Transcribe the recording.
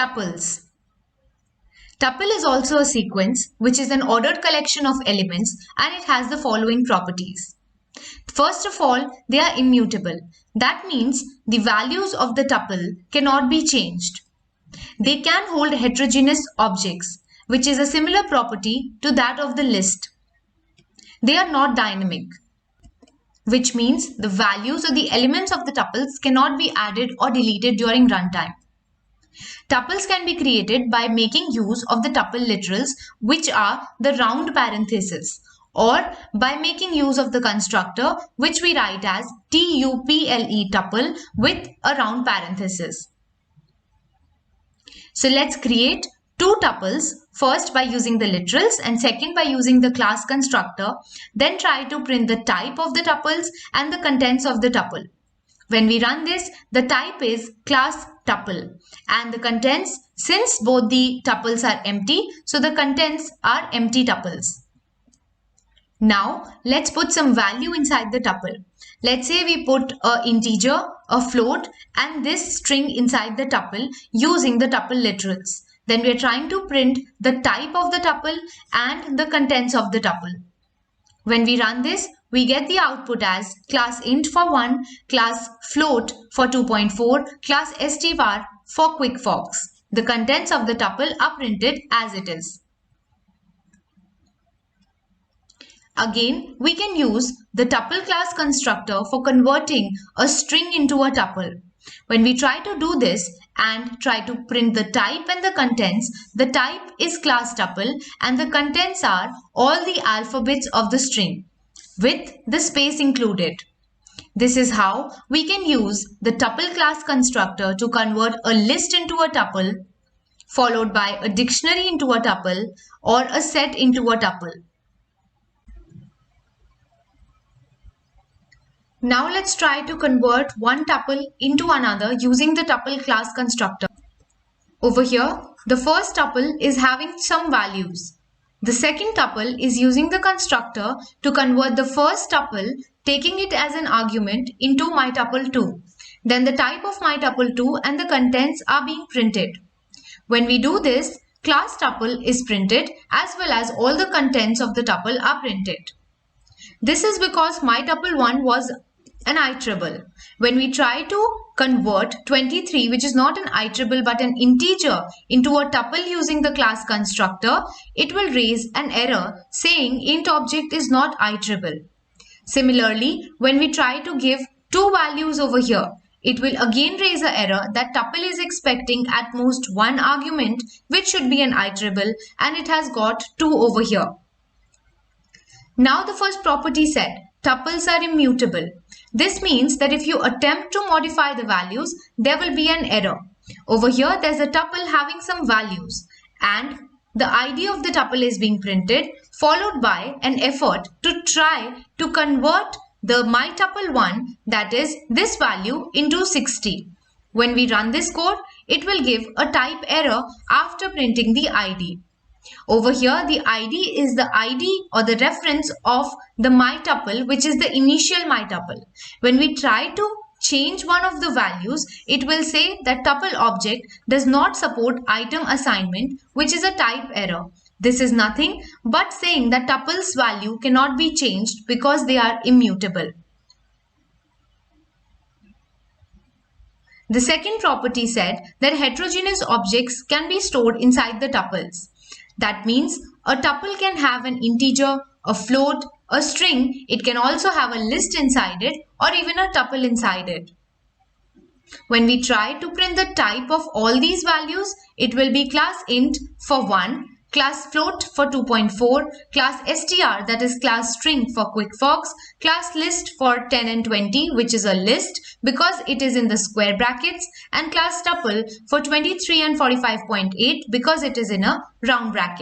Tuples. Tuple is also a sequence which is an ordered collection of elements, and it has the following properties. First of all, they are immutable. That means the values of the tuple cannot be changed. They can hold heterogeneous objects, which is a similar property to that of the list. They are not dynamic, which means the values or the elements of the tuples cannot be added or deleted during runtime. Tuples can be created by making use of the tuple literals, which are the round parentheses, or by making use of the constructor, which we write as tuple tuple with a round parenthesis. So let's create two tuples, first by using the literals and second by using the class constructor. Then try to print the type of the tuples and the contents of the tuple. When we run this, the type is class tuple and the contents, since both the tuples are empty, so the contents are empty tuples. Now let's put some value inside the tuple. Let's say we put an integer, a float, and this string inside the tuple using the tuple literals. Then we are trying to print the type of the tuple and the contents of the tuple. When we run this, we get the output as class int for 1, class float for 2.4, class stvar for quickfox. The contents of the tuple are printed as it is. Again, we can use the tuple class constructor for converting a string into a tuple. When we try to do this and try to print the type and the contents, the type is class tuple and the contents are all the alphabets of the string with the space included. This is how we can use the tuple class constructor to convert a list into a tuple, followed by a dictionary into a tuple, or a set into a tuple. Now let's try to convert one tuple into another using the tuple class constructor. Over here, the first tuple is having some values. The second tuple is using the constructor to convert the first tuple, taking it as an argument into my tuple 2. Then the type of my tuple 2 and the contents are being printed. When we do this, class tuple is printed as well as all the contents of the tuple are printed. This is because my tuple 1 was an iterable. When we try to convert 23, which is not an iterable but an integer, into a tuple using the class constructor, it will raise an error saying int object is not iterable. Similarly, when we try to give two values over here, it will again raise an error that tuple is expecting at most one argument, which should be an iterable, and it has got 2 over here. Now the first property said tuples are immutable. This means that if you attempt to modify the values, there will be an error. Over here, there's a tuple having some values and the ID of the tuple is being printed, followed by an effort to try to convert the my tuple 1, that is this value, into 60. When we run this code, it will give a type error after printing the ID. Over here, the ID is the ID or the reference of the my tuple, which is the initial my tuple. When we try to change one of the values, it will say that tuple object does not support item assignment, which is a type error. This is nothing but saying that tuple's value cannot be changed because they are immutable. The second property said that heterogeneous objects can be stored inside the tuples. That means a tuple can have an integer, a float, a string. It can also have a list inside it or even a tuple inside it. When we try to print the type of all these values, it will be class int for 1, class float for 2.4, class str, that is class string, for quickfox, class list for 10 and 20, which is a list because it is in the square brackets, and class tuple for 23 and 45.8 because it is in a round bracket.